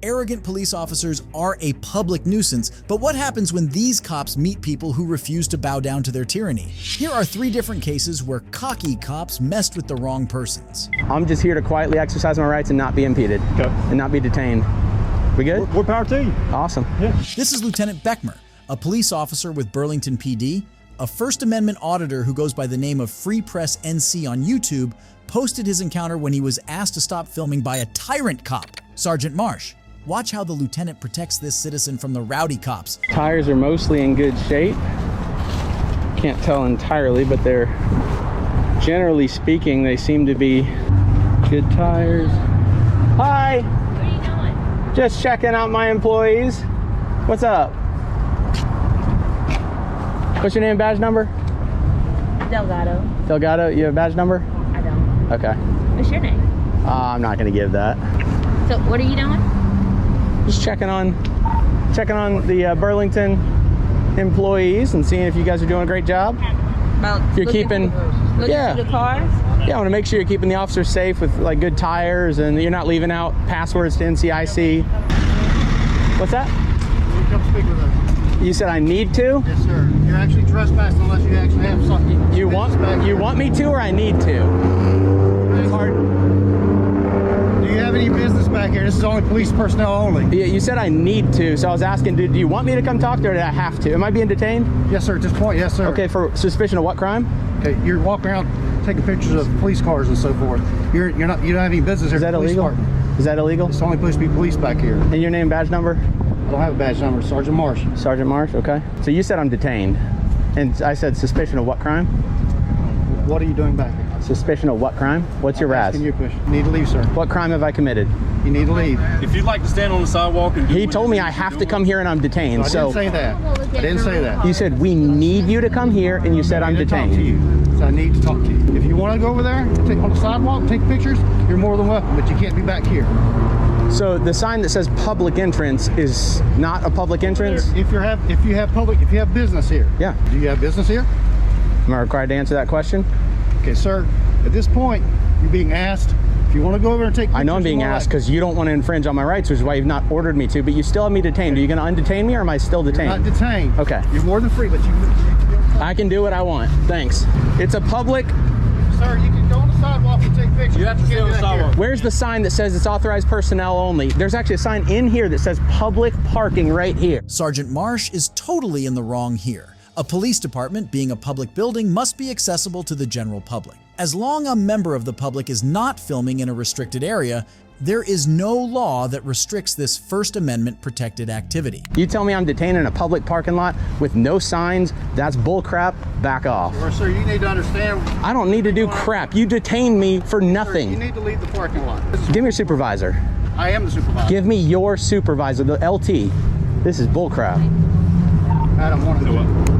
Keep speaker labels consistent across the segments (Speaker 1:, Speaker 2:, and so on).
Speaker 1: arrogant police officers are a public nuisance, but what happens when these cops meet people who refuse to bow down to their tyranny? Here are 3 different cases where cocky cops messed with the wrong persons.
Speaker 2: I'm just here to quietly exercise my rights and not be impeded and not be detained. We good?
Speaker 3: More power to you.
Speaker 2: Awesome.
Speaker 3: Yeah.
Speaker 1: This is Lieutenant Beckmer, a police officer with Burlington PD, a First Amendment auditor who goes by the name of Free Press NC on YouTube, posted his encounter when he was asked to stop filming by a tyrant cop, Sergeant Marsh. Watch how the lieutenant protects this citizen from the rowdy cops.
Speaker 2: Tires are mostly in good shape. Can't tell entirely, but they're, generally speaking, they seem to be good tires. Hi!
Speaker 4: What are you doing?
Speaker 2: Just checking out my employees. What's up? What's your name and badge number?
Speaker 4: Delgado.
Speaker 2: Delgado, you have a badge number?
Speaker 4: I don't.
Speaker 2: Okay.
Speaker 4: What's your name?
Speaker 2: I'm not gonna give that.
Speaker 4: So what are you doing?
Speaker 2: Just checking on the Burlington employees and seeing if you guys are doing a great job.
Speaker 4: About
Speaker 2: You're keeping,
Speaker 4: looking
Speaker 2: yeah.
Speaker 4: through the cars?
Speaker 2: Yeah, I want to make sure you're keeping the officers safe with like good tires and you're not leaving out passwords to NCIC. What's that?
Speaker 5: Will you come speak with us?
Speaker 2: You said I need to?
Speaker 5: Yes, sir. You're actually trespassing unless you actually have something.
Speaker 2: You want me to or I need to? It's hard.
Speaker 5: Do you have any business back here? This is only police personnel only.
Speaker 2: Yeah, you said I need to, so I was asking, do you want me to come talk to you or did I have to? Am I being detained?
Speaker 5: Yes, sir. At this point, yes, sir.
Speaker 2: Okay, for suspicion of what crime?
Speaker 5: Okay, you're walking around taking pictures of police cars and so forth. You don't have any business here.
Speaker 2: Is that illegal? Is that illegal?
Speaker 5: It's only supposed to be police back here.
Speaker 2: And your name, badge number?
Speaker 5: I don't have a badge number. Sergeant Marsh.
Speaker 2: Sergeant Marsh, okay. So you said I'm detained. And I said suspicion of what crime?
Speaker 5: What are you doing back here?
Speaker 2: Suspicion of what crime? What's your
Speaker 5: I'm
Speaker 2: RAS?
Speaker 5: asking you a question. You need to leave, sir.
Speaker 2: What crime have I committed?
Speaker 5: You need to leave.
Speaker 3: If you'd like to stand on the sidewalk and do
Speaker 2: He
Speaker 3: what
Speaker 2: told
Speaker 3: it
Speaker 2: me
Speaker 3: is
Speaker 2: I
Speaker 3: you're
Speaker 2: have to
Speaker 3: doing.
Speaker 2: come here and I'm detained.
Speaker 5: I
Speaker 2: So
Speaker 5: didn't say that. I didn't say that.
Speaker 2: you said we need you to come here and you said I'm
Speaker 5: I need to talk to
Speaker 2: detained.
Speaker 5: you. So I need to talk to you. If you want to go over there, take on the sidewalk, take pictures, you're more than welcome, but you can't be back here.
Speaker 2: So the sign that says public entrance is not a public entrance?
Speaker 5: If you have business here.
Speaker 2: Yeah.
Speaker 5: Do you have business here?
Speaker 2: Am I required to answer that question?
Speaker 5: Okay, sir. At this point, you're being asked if you want to go over and take pictures.
Speaker 2: I know I'm being asked because you don't want to infringe on my rights, which is why you've not ordered me to, but you still have me detained. Are you going to undetain me or am I still detained?
Speaker 5: You're not detained.
Speaker 2: Okay.
Speaker 5: You're more than free, but you
Speaker 2: I can do what I want. Thanks. It's a public.
Speaker 5: Sir, you can go on the sidewalk and take pictures.
Speaker 3: You have to stay on the sidewalk.
Speaker 2: Where's the sign that says it's authorized personnel only? There's actually a sign in here that says public parking right here.
Speaker 1: Sergeant Marsh is totally in the wrong here. A police department, being a public building, must be accessible to the general public. As long a member of the public is not filming in a restricted area, there is no law that restricts this First Amendment protected activity.
Speaker 2: You tell me I'm detained in a public parking lot with no signs, that's bullcrap, back off.
Speaker 5: Or, sir, you need to understand.
Speaker 2: I don't need to do crap. You detained me for
Speaker 5: Sir, you
Speaker 2: nothing.
Speaker 5: need to leave the parking lot.
Speaker 2: Give me your supervisor.
Speaker 5: I am the supervisor.
Speaker 2: Give me your supervisor, the LT. This is bullcrap.
Speaker 5: I don't want to.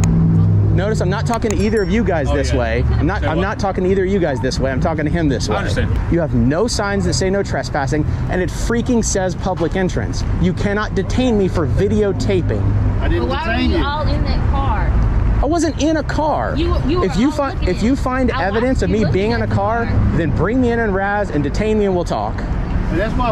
Speaker 2: Notice I'm not talking to either of you guys this way. I'm not talking to either of you guys this way. I'm talking to him this way.
Speaker 3: I understand.
Speaker 2: You have no signs that say no trespassing, and it freaking says public entrance. You cannot detain me for videotaping.
Speaker 5: I didn't
Speaker 4: But why were
Speaker 5: detain
Speaker 4: you
Speaker 5: you.
Speaker 4: all in that car?
Speaker 2: I wasn't in a car.
Speaker 4: You were
Speaker 2: if you
Speaker 4: all
Speaker 2: find
Speaker 4: looking
Speaker 2: if you
Speaker 4: at it.
Speaker 2: find
Speaker 4: I
Speaker 2: evidence of
Speaker 4: watched you
Speaker 2: me being in
Speaker 4: looking
Speaker 2: a
Speaker 4: at the
Speaker 2: car,
Speaker 4: car.
Speaker 2: then bring me in RAS and detain me and we'll talk.
Speaker 5: And that's why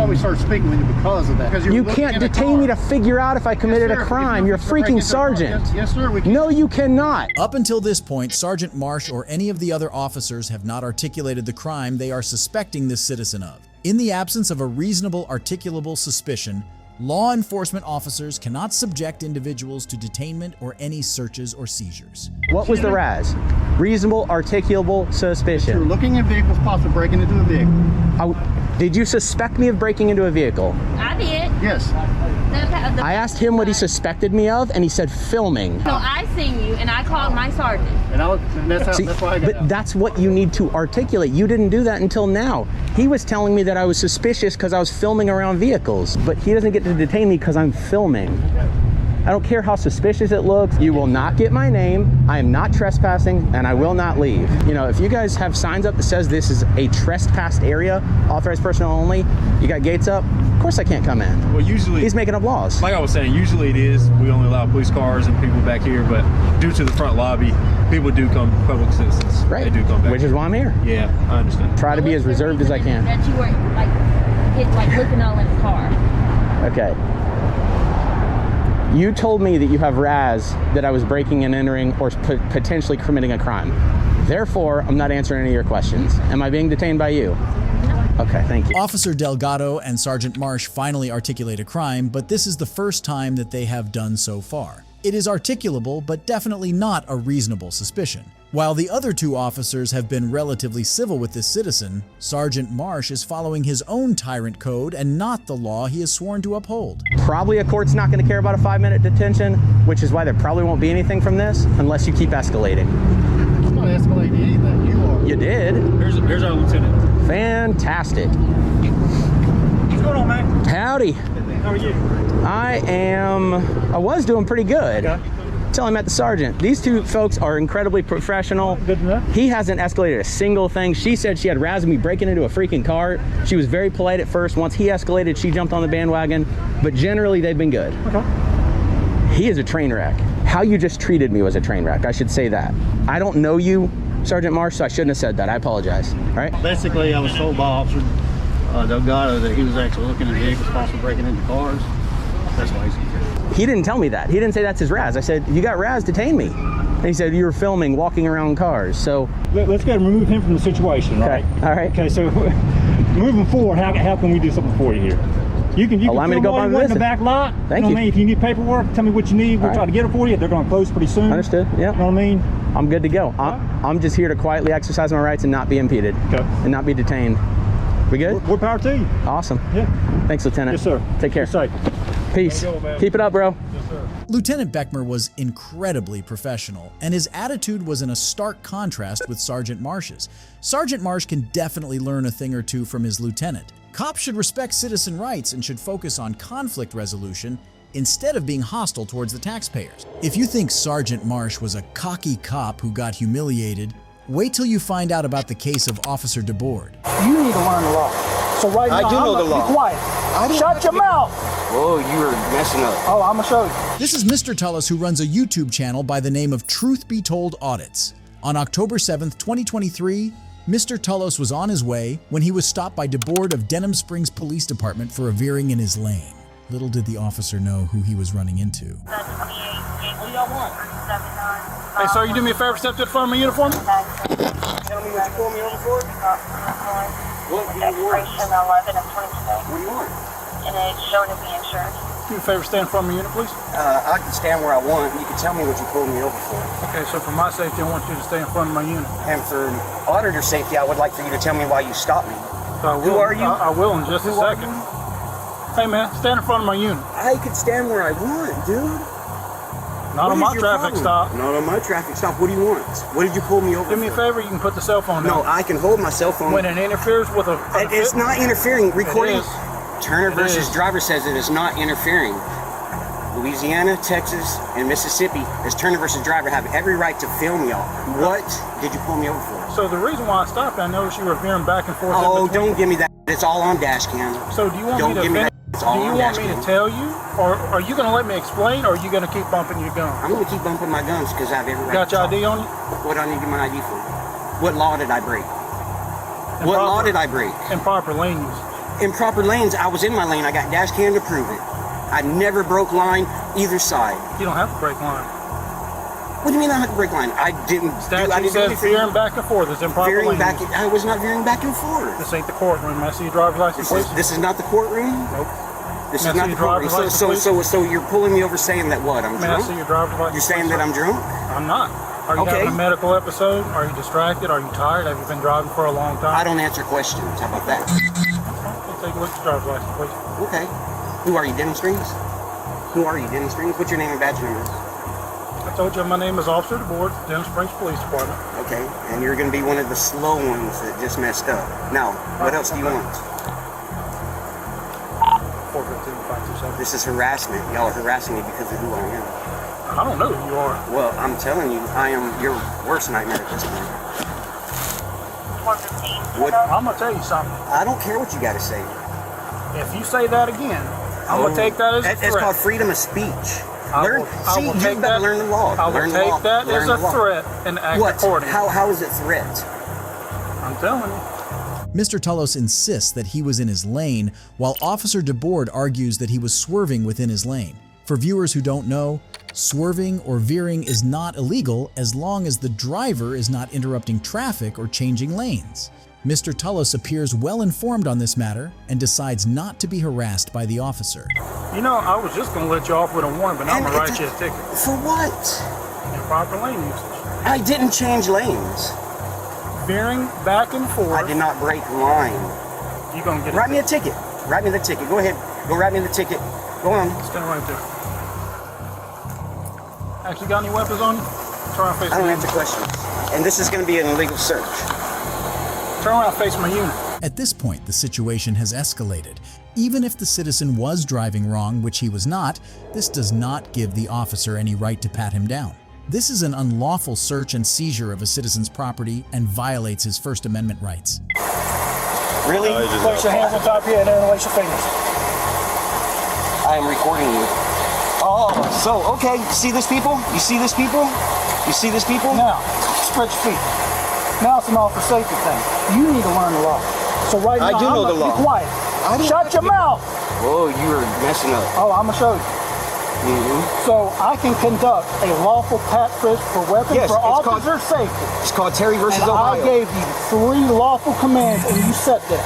Speaker 5: we started speaking with you because of that. Because
Speaker 2: You
Speaker 5: were
Speaker 2: can't
Speaker 5: looking at a
Speaker 2: detain me
Speaker 5: car.
Speaker 2: to figure out if I committed
Speaker 5: Yes, sir.
Speaker 2: a crime.
Speaker 5: If
Speaker 2: You're a
Speaker 5: breaking
Speaker 2: freaking
Speaker 5: into a car.
Speaker 2: sergeant.
Speaker 5: Yes, sir. We can.
Speaker 2: No, you cannot.
Speaker 1: Up until this point, Sergeant Marsh or any of the other officers have not articulated the crime they are suspecting this citizen of. In the absence of a reasonable articulable suspicion, law enforcement officers cannot subject individuals to detainment or any searches or seizures.
Speaker 2: What was the RAS? Reasonable, articulable
Speaker 5: You're
Speaker 2: suspicion.
Speaker 5: looking at vehicles, possibly breaking into a vehicle.
Speaker 2: Did you suspect me of breaking into a vehicle?
Speaker 4: I did.
Speaker 5: Yes.
Speaker 2: I asked him what he suspected me of, and he said filming.
Speaker 4: So I seen you and I called my sergeant.
Speaker 5: And that's
Speaker 2: See,
Speaker 5: why I got
Speaker 2: but
Speaker 5: out.
Speaker 2: that's what you need to articulate. You didn't do that until now. He was telling me that I was suspicious because I was filming around vehicles, but he doesn't get to detain me because I'm filming. I don't care how suspicious it looks. You will not get my name. I am not trespassing, and I will not leave. You know, if you guys have signs up that says this is a trespassed area, authorized personnel only, you got gates up, of course I can't come in.
Speaker 3: Well, usually,
Speaker 2: He's making up laws.
Speaker 3: like I was saying, usually it is. We only allow police cars and people back here, but due to the front lobby, people do come, public citizens.
Speaker 2: Right.
Speaker 3: They do come back.
Speaker 2: Which is why I'm here.
Speaker 3: Yeah, I understand.
Speaker 2: Try to be as reserved as I can.
Speaker 4: That you were like looking all in the car.
Speaker 2: Okay. You told me that you have RAS that I was breaking and entering or potentially committing a crime. Therefore, I'm not answering any of your questions. Am I being detained by you? Okay, thank you.
Speaker 1: Officer Delgado and Sergeant Marsh finally articulate a crime, but this is the first time that they have done so far. It is articulable, but definitely not a reasonable suspicion. While the other two officers have been relatively civil with this citizen, Sergeant Marsh is following his own tyrant code and not the law he has sworn to uphold.
Speaker 2: Probably a court's not going to care about a 5-minute detention, which is why there probably won't be anything from this unless you keep escalating.
Speaker 5: I'm not escalating anything. You are.
Speaker 2: You did.
Speaker 3: Here's our lieutenant.
Speaker 2: Fantastic.
Speaker 3: What's going on, man?
Speaker 2: Howdy.
Speaker 3: How are you?
Speaker 2: I was doing pretty good.
Speaker 3: Okay.
Speaker 2: Till I met the sergeant. These two folks are incredibly professional.
Speaker 3: Good enough.
Speaker 2: He hasn't escalated a single thing. She said she had razzed me breaking into a freaking car. She was very polite at first. Once he escalated, she jumped on the bandwagon. But generally, they've been good.
Speaker 3: Okay.
Speaker 2: He is a train wreck. How you just treated me was a train wreck. I should say that. I don't know you, Sergeant Marsh, so I shouldn't have said that. I apologize. All right?
Speaker 5: Basically, I was told by Officer Delgado that he was actually looking at vehicles, possibly breaking into cars. That's why he's here.
Speaker 2: He didn't tell me that. He didn't say that's his RAS. I said, you got RAS, detain me. And he said, you were filming, walking around cars. So
Speaker 6: Let's go and remove him from the situation, right?
Speaker 2: Okay, all right.
Speaker 6: Okay, so moving forward, how can we do something for you here? You can
Speaker 2: Allow me to
Speaker 6: film
Speaker 2: go
Speaker 6: all
Speaker 2: by
Speaker 6: you want in the
Speaker 2: visit.
Speaker 6: back lot.
Speaker 2: Thank
Speaker 6: You know what
Speaker 2: you.
Speaker 6: I mean? If you need paperwork, tell me what you need. We'll
Speaker 2: All
Speaker 6: try
Speaker 2: right.
Speaker 6: to get it for you. They're going to close pretty soon.
Speaker 2: Understood, yeah.
Speaker 6: You know what I mean?
Speaker 2: I'm good to go. I'm just here to quietly exercise my rights and not be impeded.
Speaker 6: Okay.
Speaker 2: And not be detained. We good?
Speaker 6: More power to you.
Speaker 2: Awesome.
Speaker 6: Yeah.
Speaker 2: Thanks, Lieutenant.
Speaker 6: Yes, sir.
Speaker 2: Take care.
Speaker 6: Be safe.
Speaker 2: Peace.
Speaker 3: There you go, man.
Speaker 2: Keep it up, bro.
Speaker 3: Yes, sir.
Speaker 1: Lieutenant Beckmer was incredibly professional, and his attitude was in a stark contrast with Sergeant Marsh's. Sergeant Marsh can definitely learn a thing or two from his lieutenant. Cops should respect citizen rights and should focus on conflict resolution instead of being hostile towards the taxpayers. If you think Sergeant Marsh was a cocky cop who got humiliated, wait till you find out about the case of Officer DeBoard.
Speaker 6: You need to learn the law. So right now,
Speaker 7: I do know the law.
Speaker 6: Be quiet. Shut your mouth.
Speaker 7: Whoa, you were messing up.
Speaker 6: Oh, I'm going to show you.
Speaker 1: This is Mr. Tullis, who runs a YouTube channel by the name of Truth Be Told Audits. On October 7th, 2023, Mr. Tullis was on his way when he was stopped by DeBoard of Denham Springs Police Department for a veering in his lane. Little did the officer know who he was running into.
Speaker 3: What do y'all want? Hey, sir, you do me a favor, step to the front of my uniform?
Speaker 7: Tell me what you pulled me over for? What do you want?
Speaker 8: Expiration 11 of 2020.
Speaker 7: What do you want?
Speaker 8: And it's showing to be insured.
Speaker 3: Do me a favor, stand in front of my unit, please.
Speaker 7: I can stand where I want. You can tell me what you pulled me over for.
Speaker 3: Okay, so for my safety, I want you to stay in front of my unit.
Speaker 7: And for auditor safety, I would like for you to tell me why you stopped me.
Speaker 3: So I will,
Speaker 7: Who are you?
Speaker 3: I will in just a second. Hey, man, stand in front of my unit.
Speaker 7: I could stand where I want, dude.
Speaker 3: Not
Speaker 7: What
Speaker 3: on
Speaker 7: is
Speaker 3: my
Speaker 7: your
Speaker 3: traffic
Speaker 7: problem?
Speaker 3: stop.
Speaker 7: Not on my traffic stop. What do you want? What did you pull me over
Speaker 3: Do me a
Speaker 7: for?
Speaker 3: favor, you can put the cell phone
Speaker 7: No,
Speaker 3: down.
Speaker 7: I can hold my cell phone.
Speaker 3: When it interferes with a...
Speaker 7: It's not interfering. Recording.
Speaker 3: is.
Speaker 7: Turner
Speaker 3: It
Speaker 7: versus
Speaker 3: is.
Speaker 7: driver says it is not interfering. Louisiana, Texas, and Mississippi, as Turner versus driver, have every right to film y'all. What did you pull me over for?
Speaker 3: So the reason why I stopped, I noticed you were veering back and forth.
Speaker 7: Oh,
Speaker 3: in between.
Speaker 7: don't give me that. It's all on dash cam.
Speaker 3: So do you want
Speaker 7: Don't
Speaker 3: me to
Speaker 7: give me
Speaker 3: finish?
Speaker 7: that. It's all
Speaker 3: Do you
Speaker 7: on
Speaker 3: want
Speaker 7: dash
Speaker 3: me to
Speaker 7: cam.
Speaker 3: tell you, or are you going to let me explain, or are you going to keep bumping your gun?
Speaker 7: I'm going to keep bumping my guns because I have every right
Speaker 3: Got
Speaker 7: to
Speaker 3: your
Speaker 7: talk.
Speaker 3: ID on you?
Speaker 7: What do I need to get my ID for? What law did I break? What
Speaker 3: Improper-
Speaker 7: law did I break?
Speaker 3: Improper lane use.
Speaker 7: Improper lanes, I was in my lane. I got dash cam to prove it. I never broke line either side.
Speaker 3: You don't have to break line.
Speaker 7: What do you mean I had to break line? I didn't do
Speaker 3: Statute
Speaker 7: anything.
Speaker 3: says veering back and forth is improper
Speaker 7: Veering
Speaker 3: lane
Speaker 7: back.
Speaker 3: use.
Speaker 7: I was not veering back and forth.
Speaker 3: This ain't the courtroom. May I see your driver's license, please?
Speaker 7: This is not the courtroom.
Speaker 3: Nope.
Speaker 7: This
Speaker 3: May I
Speaker 7: is not
Speaker 3: see
Speaker 7: the
Speaker 3: your
Speaker 7: courtroom.
Speaker 3: driver's
Speaker 7: So,
Speaker 3: license,
Speaker 7: so you're pulling me over saying that what? I'm
Speaker 3: May I see
Speaker 7: drunk.
Speaker 3: your driver's license?
Speaker 7: You're saying
Speaker 3: please,
Speaker 7: that
Speaker 3: sir?
Speaker 7: I'm drunk?
Speaker 3: I'm not. Are you
Speaker 7: Okay.
Speaker 3: having a medical episode? Are you distracted? Are you tired? Have you been driving for a long time?
Speaker 7: I don't answer questions. How about that?
Speaker 3: Okay, take a look at your driver's license, please.
Speaker 7: Okay. Who are you, Denham Springs? Who are you, Denham Springs? What's your name and badge number?
Speaker 3: I told you my name is Officer DeBoard, Denham Springs Police Department.
Speaker 7: Okay. And you're going to be one of the slow ones that just messed up. Now, what else do you want?
Speaker 3: 415-527.
Speaker 7: This is harassment. Y'all are harassing me because of who I am.
Speaker 3: I don't know who you are.
Speaker 7: Well, I'm telling you, I am your worst nightmare at this point.
Speaker 8: 415.
Speaker 7: What?
Speaker 3: I'm gonna tell you something.
Speaker 7: I don't care what you got to say.
Speaker 3: If you say that again, I'm gonna take that as a
Speaker 7: It's
Speaker 3: threat.
Speaker 7: called freedom of speech.
Speaker 3: I
Speaker 7: Learn.
Speaker 3: will
Speaker 7: See,
Speaker 3: take
Speaker 7: you better
Speaker 3: that-
Speaker 7: learn the law.
Speaker 3: I will
Speaker 7: learn the
Speaker 3: take
Speaker 7: law.
Speaker 3: that
Speaker 7: learn
Speaker 3: as
Speaker 7: the
Speaker 3: a
Speaker 7: law.
Speaker 3: threat and act
Speaker 7: What?
Speaker 3: accordingly.
Speaker 7: How is it threat?
Speaker 3: I'm telling you.
Speaker 1: Mr. Tullos insists that he was in his lane, while Officer DeBoard argues that he was swerving within his lane. For viewers who don't know, swerving or veering is not illegal as long as the driver is not interrupting traffic or changing lanes. Mr. Tullos appears well informed on this matter and decides not to be harassed by the officer.
Speaker 9: You know, I was just going to let you off with a warning, but I'm going to write you a ticket.
Speaker 7: For what?
Speaker 9: Improper lane usage.
Speaker 7: I didn't change lanes.
Speaker 9: Veering back and forth.
Speaker 7: I did not break line.
Speaker 9: You're going to get
Speaker 7: Write me a ticket. Write me the ticket. Go ahead. Go write me the ticket. Go on.
Speaker 9: Stand right there. Actually got any weapons on you? Turn around, face
Speaker 7: I don't
Speaker 9: my
Speaker 7: answer
Speaker 9: unit.
Speaker 7: questions. And this is going to be an illegal search.
Speaker 9: Turn around, face my unit.
Speaker 1: At this point, the situation has escalated. Even if the citizen was driving wrong, which he was not, this does not give the officer any right to pat him down. This is an unlawful search and seizure of a citizen's property and violates his First Amendment rights.
Speaker 7: Really?
Speaker 9: Place your hands on top of your head and interlace your fingers.
Speaker 7: I am recording you. Oh, so, okay. You see this, people? You see this, people? You see this, people?
Speaker 9: Now, spread your feet. Now it's an officer safety thing. You need to learn the law. So right now,
Speaker 7: I do know the law.
Speaker 9: Be quiet. Shut your mouth.
Speaker 7: Oh, you are messing up.
Speaker 9: Oh, I'm going to show you. So I can conduct a lawful pat frisk for weapons for officer safety.
Speaker 7: It's called Terry versus
Speaker 9: and
Speaker 7: Ohio.
Speaker 9: I gave you 3 lawful commands and you sat there.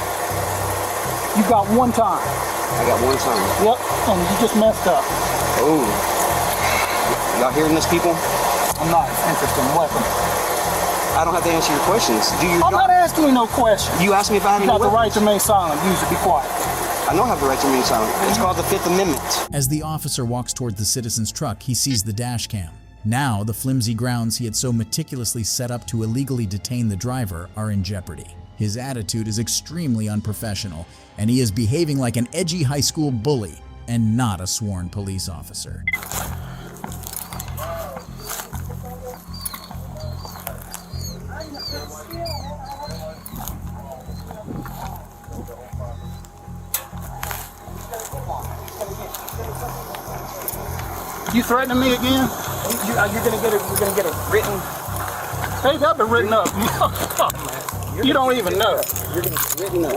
Speaker 9: You got 1 time.
Speaker 7: I got 1 time.
Speaker 9: Yep, and you just messed up.
Speaker 7: Oh. Y'all hearing this, people?
Speaker 9: I'm not interested in weapons.
Speaker 7: I don't have to answer your questions. Do you?
Speaker 9: I'm not asking you no questions.
Speaker 7: You asked me if I had any
Speaker 9: You got the
Speaker 7: weapons.
Speaker 9: right to remain silent. Use it. Be quiet.
Speaker 7: I don't have the right to remain silent. It's called the 5th Amendment.
Speaker 1: As the officer walks toward the citizen's truck, he sees the dash cam. Now, the flimsy grounds he had so meticulously set up to illegally detain the driver are in jeopardy. His attitude is extremely unprofessional, and he is behaving like an edgy high school bully and not a sworn police officer.
Speaker 9: You threatening me again? You're gonna get a written. Hey, that been written up. You don't even know.
Speaker 7: You're gonna get written up.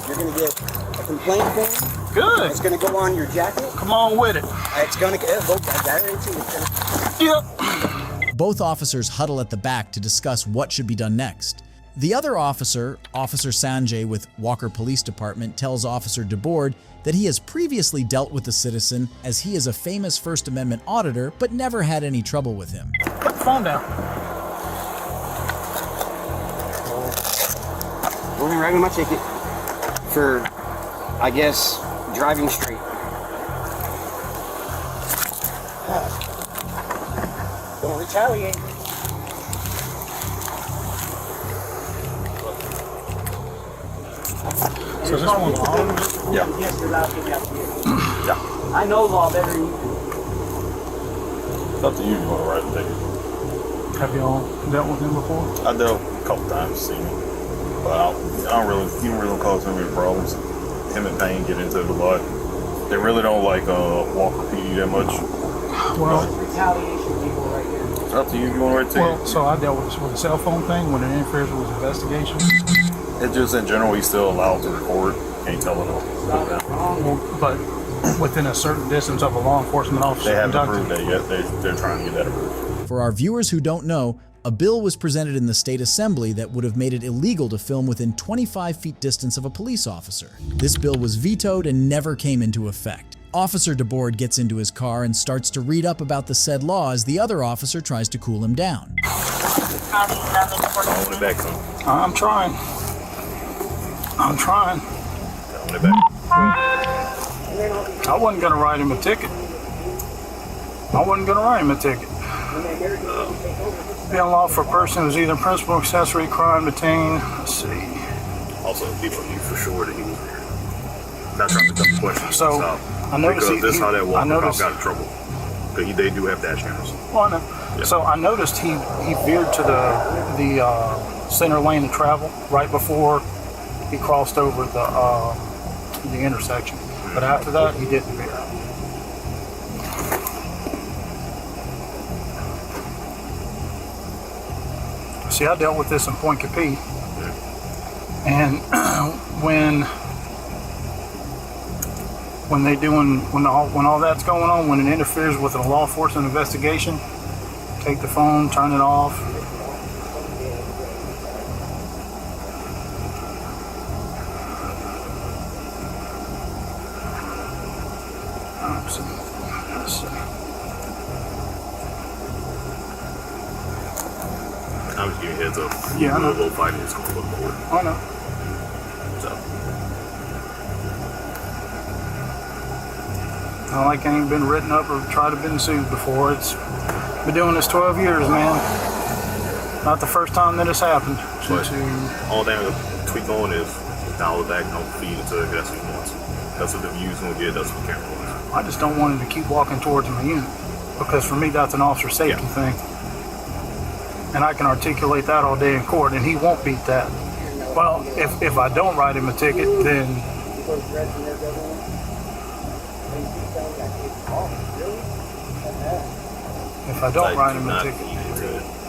Speaker 7: You're gonna get a complaint form.
Speaker 9: Good.
Speaker 7: It's gonna go on your jacket.
Speaker 9: Come on with it.
Speaker 7: It's gonna go. I guarantee it's gonna.
Speaker 9: Yep.
Speaker 1: Both officers huddle at the back to discuss what should be done next. The other officer, Officer Sanjay with Walker Police Department, tells Officer DeBoard that he has previously dealt with the citizen as he is a famous First Amendment auditor but never had any trouble with him.
Speaker 9: Put the phone down.
Speaker 7: We're gonna write me my ticket for, I guess, driving straight. Don't retaliate.
Speaker 9: So this one's on?
Speaker 7: Yeah. Yes, you're allowed to get out here. Yeah. I know law better than you do.
Speaker 10: It's up to you if you want to write the ticket.
Speaker 9: Have y'all dealt with him before?
Speaker 10: I dealt a couple times, see me. But I don't really, he don't really cause too many problems. Him and Payne get into it a lot. They really don't like Walker PD that much.
Speaker 9: Well,
Speaker 7: Retaliation people right here.
Speaker 10: It's up to you if you want to write the ticket.
Speaker 9: well, so I dealt with this with a cell phone thing when it interferes with his investigation.
Speaker 10: It's just in general, he's still allowed to record. Can't tell it all.
Speaker 9: Well, but within a certain distance of a law enforcement officer.
Speaker 10: They haven't
Speaker 9: conducting-
Speaker 10: approved that yet. They're trying to get that approved.
Speaker 1: For our viewers who don't know, a bill was presented in the state assembly that would have made it illegal to film within 25 feet distance of a police officer. This bill was vetoed and never came into effect. Officer DeBoard gets into his car and starts to read up about the said law as the other officer tries to cool him down.
Speaker 10: Hold it back some.
Speaker 9: I'm trying.
Speaker 10: Hold it back.
Speaker 9: I wasn't gonna write him a ticket. Be unlawful for a person who's either principal or accessory crime detained. Let's see.
Speaker 10: Also, people knew for sure that he was there. Not trying to dump questions.
Speaker 9: So,
Speaker 10: Stop.
Speaker 9: I noticed
Speaker 10: because this is how that Walker cop
Speaker 9: noticed-
Speaker 10: got in trouble. Because they do have dash cameras.
Speaker 9: Well, I know.
Speaker 10: Yeah.
Speaker 9: So I noticed he veered to the center lane of travel right before he crossed over the intersection. But after that, he didn't veer. See, I dealt with this in Point Capee. And when all that's going on, when it interferes with a law enforcement investigation, take the phone, turn it off.
Speaker 10: I was giving you a heads up.
Speaker 9: Yeah, I know.
Speaker 10: We'll fight this going to court.
Speaker 9: I know.
Speaker 10: So.
Speaker 9: Not like I ain't been written up or tried to been sued before. It's been doing this 12 years, man. Not the first time that it's happened.
Speaker 10: But all they have to tweak on is dial it back, don't feed it to it. That's what he wants. That's what the view's gonna get. That's what the camera wants.
Speaker 9: I just don't want him to keep walking towards my unit, because for me that's an officer safety thing. And I can articulate that all day in court, and he won't beat that. Well, if I don't write him a ticket, then if I don't write him a ticket.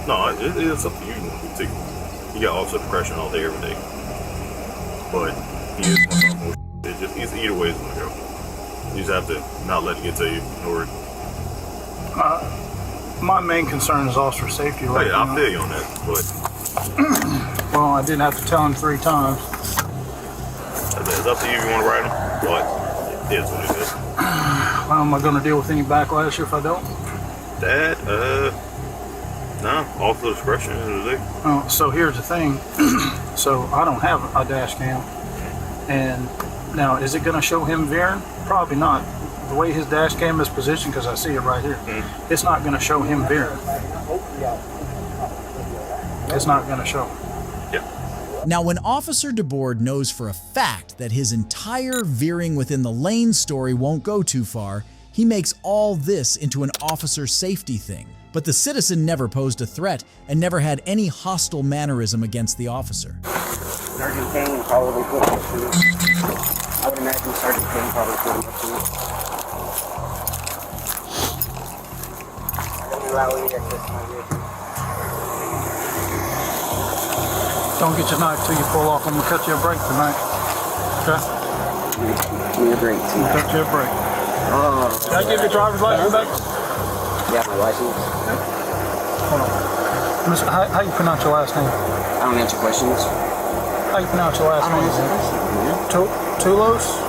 Speaker 10: No, it's up to you. You want to do ticket. You got officer suppression all day, every day. But he is going to it's either way it's going to go. You just have to not let it get to you. Or
Speaker 9: my main concern is officer safety right now.
Speaker 10: I feel you on that, but
Speaker 9: well, I didn't have to tell him 3 times.
Speaker 10: It's up to you if you want to write him, but it is what it is.
Speaker 9: How am I going to deal with any backlash if I don't?
Speaker 10: That, no, officer discretion is it.
Speaker 9: So here's the thing. So I don't have a dash cam, and now is it going to show him veering? Probably not. The way his dash cam is positioned, because I see it right here, it's not going to show him veering. It's not going to show.
Speaker 10: Yeah.
Speaker 1: Now, when Officer DeBoard knows for a fact that his entire veering within the lane story won't go too far, he makes all this into an officer safety thing. But the citizen never posed a threat and never had any hostile mannerism against the officer.
Speaker 7: Sergeant Kane probably put him up to it. I would imagine Sergeant Kane probably put him up to it. I don't allow any access to my vehicle.
Speaker 9: Don't get your knife till you pull off. I'm gonna cut you a break tonight. Okay?
Speaker 7: Give me a break tonight.
Speaker 9: Cut you a break. Did I give your driver's license back?
Speaker 7: Yeah, my license.
Speaker 9: Hold on. How you pronounce your last name?
Speaker 7: I don't answer questions.
Speaker 9: How you pronounce your last name? Tulos?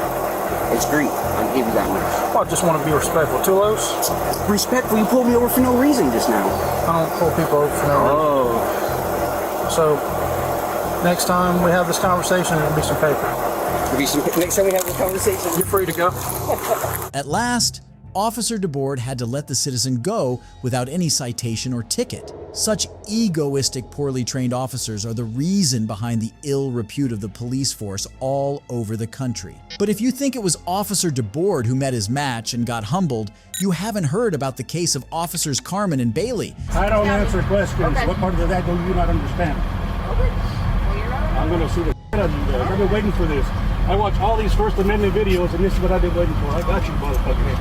Speaker 7: It's Greek. I'll give you that much.
Speaker 9: Well, I just want to be respectful. Tulos?
Speaker 7: Respectful? You pulled me over for no reason just now.
Speaker 9: I don't pull people over for no reason. So, next time we have this conversation, there'll be some paper.
Speaker 7: Next time we have this conversation,
Speaker 9: you're free to go.
Speaker 1: At last, Officer DeBoard had to let the citizen go without any citation or ticket. Such egoistic, poorly trained officers are the reason behind the ill repute of the police force all over the country. But if you think it was Officer DeBoard who met his match and got humbled, you haven't heard about the case of Officers Carmen and Bailey.
Speaker 6: I don't answer questions. Okay. What part of that do you not understand?
Speaker 8: Okay. Well, you're not.
Speaker 6: I'm going to sue the out of you guys. I've been waiting for this. I watch all these First Amendment videos, and this is what I've been waiting for. I got you, motherfucker.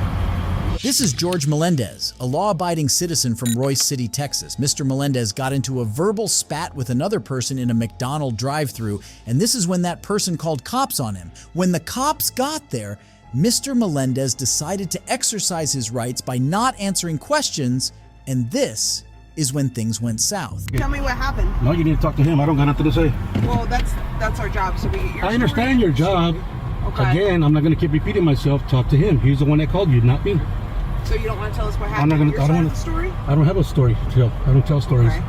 Speaker 1: This is George Melendez, a law-abiding citizen from Royce City, Texas. Mr. Melendez got into a verbal spat with another person in a McDonald drive-thru, and this is when that person called cops on him. When the cops got there, Mr. Melendez decided to exercise his rights by not answering questions, and this is when things went south.
Speaker 11: Tell me what happened.
Speaker 6: No, you need to talk to him. I don't got nothing to say.
Speaker 11: Well, that's our job, so we get your
Speaker 6: I understand
Speaker 11: story.
Speaker 6: your job.
Speaker 11: Okay.
Speaker 6: Again, I'm not going to keep repeating myself. Talk to him. He's the one that called you, not me.
Speaker 11: So you don't want to tell us what happened?
Speaker 6: I'm not going to. I don't want
Speaker 11: the story.
Speaker 6: I don't have a story to tell. I don't tell stories.
Speaker 11: Okay.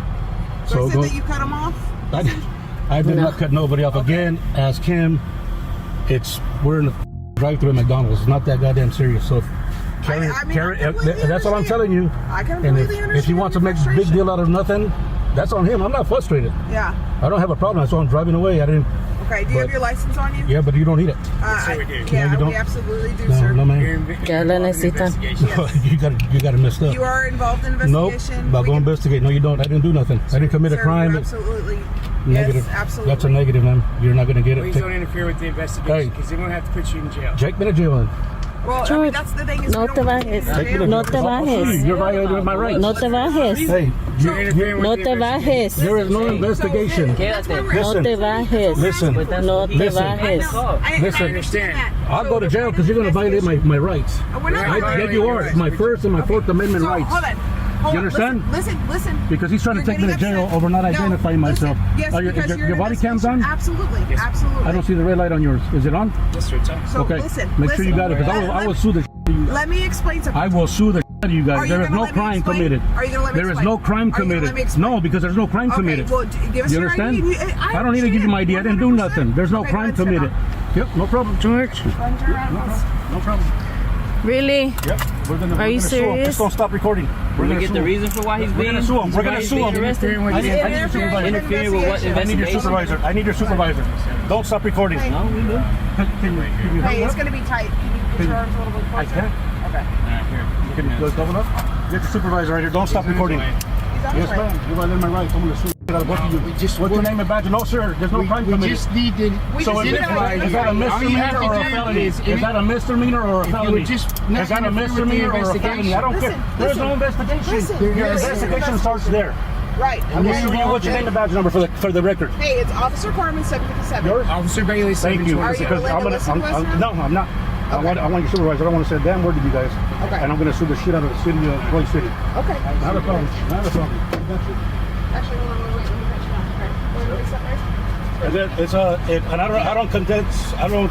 Speaker 11: So I said that you cut him off.
Speaker 6: I did not cut nobody off. Okay. Again, ask him. We're in the drive-thru at McDonald's. It's not that goddamn serious. So, that's what I'm telling you.
Speaker 11: I completely understand.
Speaker 6: If he wants to make a big deal out of nothing, that's on him. I'm not frustrated.
Speaker 11: Yeah.
Speaker 6: I don't have a problem. That's why I'm driving away. I didn't.
Speaker 11: Okay. Do you have your license on you?
Speaker 6: Yeah, but you don't need it.
Speaker 11: Yeah, we absolutely do, sir.
Speaker 6: No, man. You got to mess up.
Speaker 11: You are involved in investigation.
Speaker 6: Nope. I'll go investigate. No, you don't. I didn't do nothing. I didn't commit a crime.
Speaker 11: You're absolutely.
Speaker 6: Negative.
Speaker 11: Yes, absolutely.
Speaker 6: That's a negative, man. You're not going to get it.
Speaker 12: Please don't interfere with the investigation, because they won't have to put you in jail.
Speaker 6: Jake been in jail then.
Speaker 11: Well, I mean, that's the thing is
Speaker 12: No te bajes. No te bajes.
Speaker 6: You're violating my rights.
Speaker 12: No te bajes.
Speaker 6: Hey,
Speaker 12: No te bajes.
Speaker 6: there is no investigation.
Speaker 12: No
Speaker 6: Listen,
Speaker 12: te bajes.
Speaker 6: listen,
Speaker 12: No te
Speaker 6: listen.
Speaker 12: bajes.
Speaker 6: Listen, I'll go to jail because you're going to violate my rights. Yeah, you are. My First and my Fourth Amendment rights.
Speaker 11: Hold on.
Speaker 6: You understand?
Speaker 11: Listen.
Speaker 6: Because he's trying to take me to jail over not identifying myself.
Speaker 11: Yes,
Speaker 6: Are
Speaker 11: because
Speaker 6: your body cam's on?
Speaker 11: Absolutely. Absolutely.
Speaker 6: I don't see the red light on yours. Is it on?
Speaker 3: Yes, sir, it's on.
Speaker 11: So
Speaker 6: Okay.
Speaker 11: listen.
Speaker 6: Make sure you got it because I will sue the shit out of you.
Speaker 11: Let me explain something.
Speaker 6: I will sue the shit out of you guys. There is no crime committed.
Speaker 11: Are you going to let me
Speaker 6: There is
Speaker 11: explain?
Speaker 6: no crime committed. No, because there's no crime committed.
Speaker 11: Well, give us
Speaker 6: You
Speaker 11: your
Speaker 6: understand?
Speaker 11: ID.
Speaker 6: I don't need to give you my ID. I didn't do nothing. There's no
Speaker 11: Okay,
Speaker 6: crime
Speaker 11: go ahead, sit
Speaker 6: committed. Yep, no problem.
Speaker 12: George,
Speaker 6: No problem.
Speaker 12: really?
Speaker 6: Yep.
Speaker 12: Are you
Speaker 6: sue him.
Speaker 12: serious?
Speaker 6: Just don't stop recording. We're gonna
Speaker 13: get
Speaker 6: sue
Speaker 13: the
Speaker 6: him.
Speaker 13: reason for why he's
Speaker 6: We're
Speaker 13: being
Speaker 6: gonna sue him. We're gonna sue him.
Speaker 12: Interfering with
Speaker 6: I need your supervisor.
Speaker 13: Interfering with what
Speaker 6: I need your
Speaker 13: investigation?
Speaker 6: supervisor. I need your supervisor. Don't stop recording.
Speaker 13: No, we do.
Speaker 11: Hey, it's going to be tight. Can you put your arms a little bit closer?
Speaker 6: I can.
Speaker 11: Okay.
Speaker 6: Can you go double up? Get your supervisor right here. Don't stop recording. Yes, ma'am. You violated my rights. I'm gonna sue you out of both of you. What's your name and badge? No, sir. There's no crime committed.
Speaker 14: We just need to.
Speaker 6: So is that a misdemeanor or a felony? Is that a misdemeanor or a felony? Is that a misdemeanor or a felony? I don't care. There's no investigation. Your investigation starts there.
Speaker 11: Right.
Speaker 6: What's your name and badge number for the record?
Speaker 11: Hey, it's Officer Carmen, 757.
Speaker 6: Yours?
Speaker 14: Officer Bailey,
Speaker 6: Thank you.
Speaker 11: Are you
Speaker 6: Because
Speaker 11: willing to listen to us now?
Speaker 6: no, I'm not. I want your supervisor. I don't want to say a damn word to you guys.
Speaker 11: Okay.
Speaker 6: And I'm going to sue the shit out of the city of Roy City.
Speaker 11: Okay.
Speaker 6: Not a problem. Not a problem.
Speaker 11: Actually, hold on, wait. Let me catch you now. Okay. Wait, wait, stop there.
Speaker 6: And I don't condense. I don't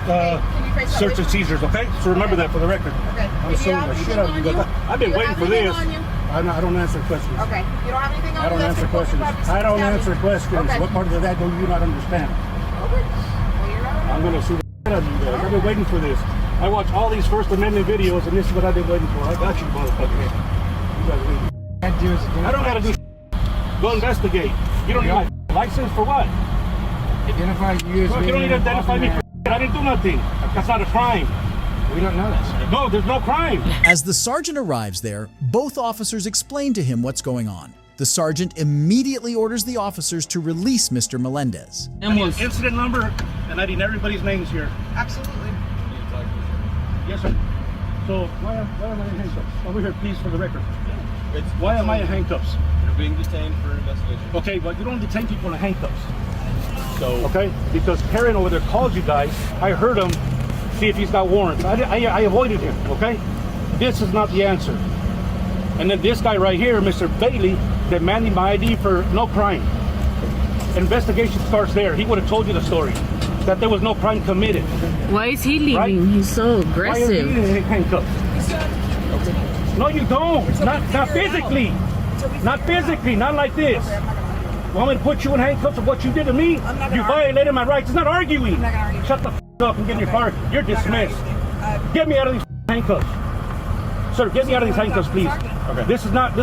Speaker 6: search and seizures. Okay. So remember that for the record.
Speaker 11: Okay.
Speaker 6: I'm suing the shit out of you guys. I've been waiting for this. I don't answer questions.
Speaker 11: Okay. You don't have anything on
Speaker 6: I don't
Speaker 11: you?
Speaker 6: answer questions. I don't answer questions.
Speaker 11: Okay.
Speaker 6: What part of that do you not understand?
Speaker 11: Okay. Well, you're not.
Speaker 6: I'm going to sue the shit out of you guys. I've been waiting for this. I watch all these First Amendment videos, and this is what I've been waiting for. I got you, motherfucker. You guys waiting. I don't got to do shit. Go investigate. You don't need my license for what?
Speaker 14: Identify you as
Speaker 6: Look, you don't need to identify me for shit. I didn't do nothing. That's not a crime.
Speaker 14: We don't know that, sir.
Speaker 6: No, there's no crime.
Speaker 1: As the sergeant arrives there, both officers explain to him what's going on. The sergeant immediately orders the officers to release Mr. Melendez.
Speaker 6: I need an incident number, and I need everybody's names here.
Speaker 11: Absolutely.
Speaker 6: Yes, sir. So why am I in handcuffs? Over here, please, for the record. Why am I in handcuffs?
Speaker 3: You're being detained for investigation.
Speaker 6: Okay, but you don't detain people in handcuffs. So okay, because Karen over there called you guys. I heard him. See if he's got warrants. I avoided him. Okay, this is not the answer. And then this guy right here, Mr. Bailey, demanding my ID for no crime. Investigation starts there. He would have told you the story. That there was no crime committed.
Speaker 12: Why is he leaving?
Speaker 6: Right?
Speaker 12: He's so aggressive.
Speaker 6: Why are you in handcuffs? No, you don't. Not physically. Not physically. Not like this. Want me to put you in handcuffs of what you did to me? You violated my rights. It's not arguing. Shut the up and get in your car. You're dismissed. Get me out of these handcuffs. Sir, get me out of these handcuffs, please. Okay. This is not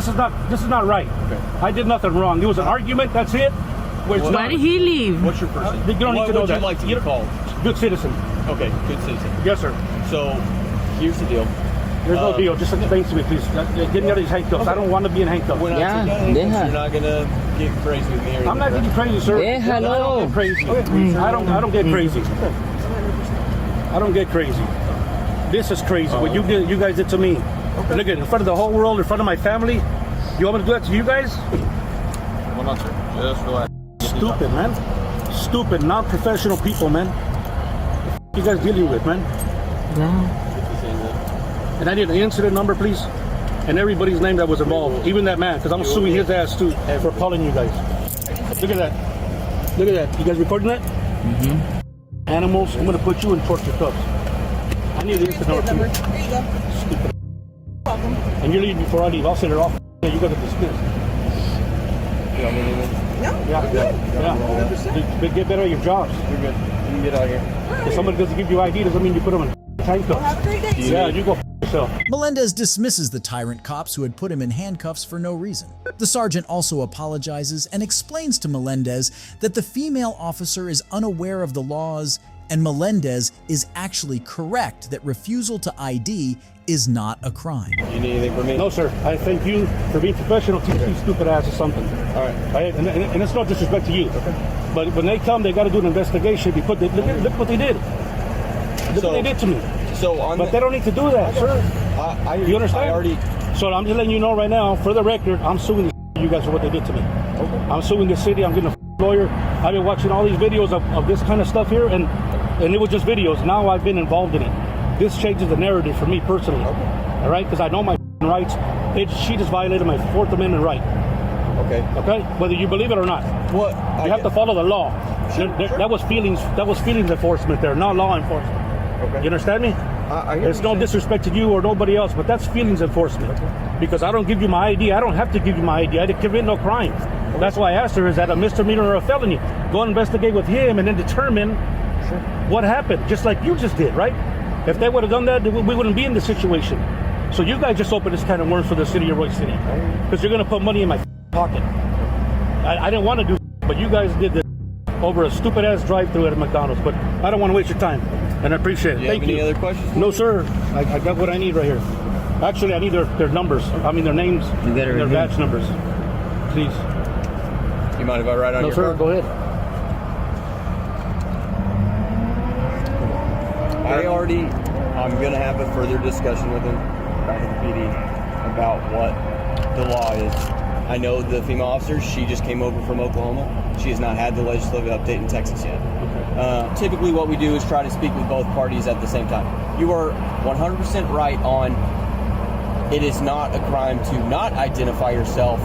Speaker 6: right. Okay. I did nothing wrong. There was an argument. That's it.
Speaker 12: Why did he leave?
Speaker 3: What's your person?
Speaker 6: You don't need to know
Speaker 3: What would
Speaker 6: that.
Speaker 3: you like to be called?
Speaker 6: Good citizen.
Speaker 3: Okay, good citizen.
Speaker 6: Yes, sir.
Speaker 3: So, here's the deal.
Speaker 6: There's no deal. Just explain to me, please. Get me out of these handcuffs. I don't want to be in handcuffs.
Speaker 3: We're not you're not gonna get crazy with me.
Speaker 6: I'm not getting crazy, sir. I don't get crazy. I don't get crazy. I don't get crazy. This is crazy. What you guys did to me. Look at it, in front of the whole world, in front of my family. You want me to do that to you guys?
Speaker 3: Well, not, sir. Just relax.
Speaker 6: Stupid, man. Stupid, non-professional people, man. What you guys dealing with, man?
Speaker 12: Yeah.
Speaker 6: And I need an incident number, please. And everybody's name that was involved. Even that man, because I'm suing his ass too for calling you guys. Look at that. Look at that. You guys recording that?
Speaker 12: Mm-hmm.
Speaker 6: Animals, I'm going to put you in torture cuffs. I need an incident number, please.
Speaker 11: There you go.
Speaker 6: Stupid. And you're leaving before I leave. I'll send it off. You got to dismiss.
Speaker 11: No,
Speaker 6: Yeah. Get better at your jobs.
Speaker 3: You're good. You can get out of here.
Speaker 6: If somebody doesn't give you ID, doesn't mean you put them in handcuffs.
Speaker 11: Well, have a great day.
Speaker 6: Yeah, you go yourself.
Speaker 1: Melendez dismisses the tyrant cops who had put him in handcuffs for no reason. The sergeant also apologizes and explains to Melendez that the female officer is unaware of the laws, and Melendez is actually correct that refusal to ID is not a crime.
Speaker 3: You need anything from me?
Speaker 6: No, sir. I thank you for being professional. Teach these stupid asses something.
Speaker 3: All right.
Speaker 6: And it's no disrespect to you. Okay. But when they come, they got to do an investigation because look what they did. Look what they did to me.
Speaker 13: So on
Speaker 6: but they don't need to do that, sir. You understand?
Speaker 13: I already.
Speaker 6: So I'm just letting you know right now, for the record, I'm suing you guys for what they did to me.
Speaker 13: Okay.
Speaker 6: I'm suing the city. I'm getting a lawyer. I've been watching all these videos of this kind of stuff here, and it was just videos. Now I've been involved in it. This changes the narrative for me personally.
Speaker 13: Okay.
Speaker 6: All right, because I know my rights. She just violated my Fourth Amendment right.
Speaker 13: Okay.
Speaker 6: Okay. Whether you believe it or not.
Speaker 13: What?
Speaker 6: You have to follow the law.
Speaker 13: Sure.
Speaker 6: That was feelings. That was feelings enforcement there, not law enforcement.
Speaker 13: Okay.
Speaker 6: You understand me? It's no disrespect to you or nobody else, but that's feelings enforcement. Because I don't give you my ID. I don't have to give you my ID. I didn't commit no crime. That's why I asked her, is that a misdemeanor or a felony? Go investigate with him and then determine what happened, just like you just did, right? If they would have done that, we wouldn't be in this situation. So you guys just opened this kind of worms for the city of Royce City. Because you're going to put money in my pocket. I didn't want to do but you guys did this over a stupid-ass drive-thru at a McDonald's. But I don't want to waste your time, and I appreciate it. Thank you.
Speaker 13: Any other questions?
Speaker 6: No, sir. I got what I need right here. Actually, I need their numbers. I mean, their names, and their badge numbers. Please.
Speaker 13: You mind if I write on your
Speaker 6: card? No, sir. Go ahead.
Speaker 13: I'm going to have a further discussion with him back at the PD about what the law is. I know the female officer, she just came over from Oklahoma. She has not had the legislative update in Texas yet. Okay. Typically what we do is try to speak with both parties at the same time. You are 100% right on it is not a crime to not identify yourself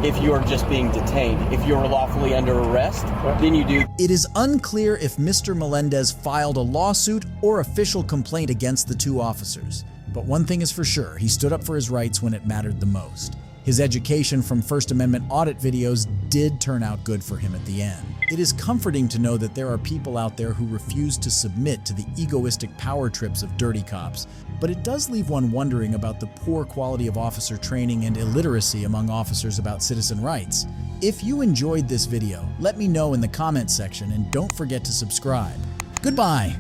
Speaker 13: if you are just being detained. If you are lawfully under arrest, then you do.
Speaker 1: It is unclear if Mr. Melendez filed a lawsuit or official complaint against the two officers. But one thing is for sure, he stood up for his rights when it mattered the most. His education from First Amendment audit videos did turn out good for him at the end. It is comforting to know that there are people out there who refuse to submit to the egoistic power trips of dirty cops, but it does leave one wondering about the poor quality of officer training and illiteracy among officers about citizen rights. If you enjoyed this video, let me know in the comments section and don't forget to subscribe. Goodbye!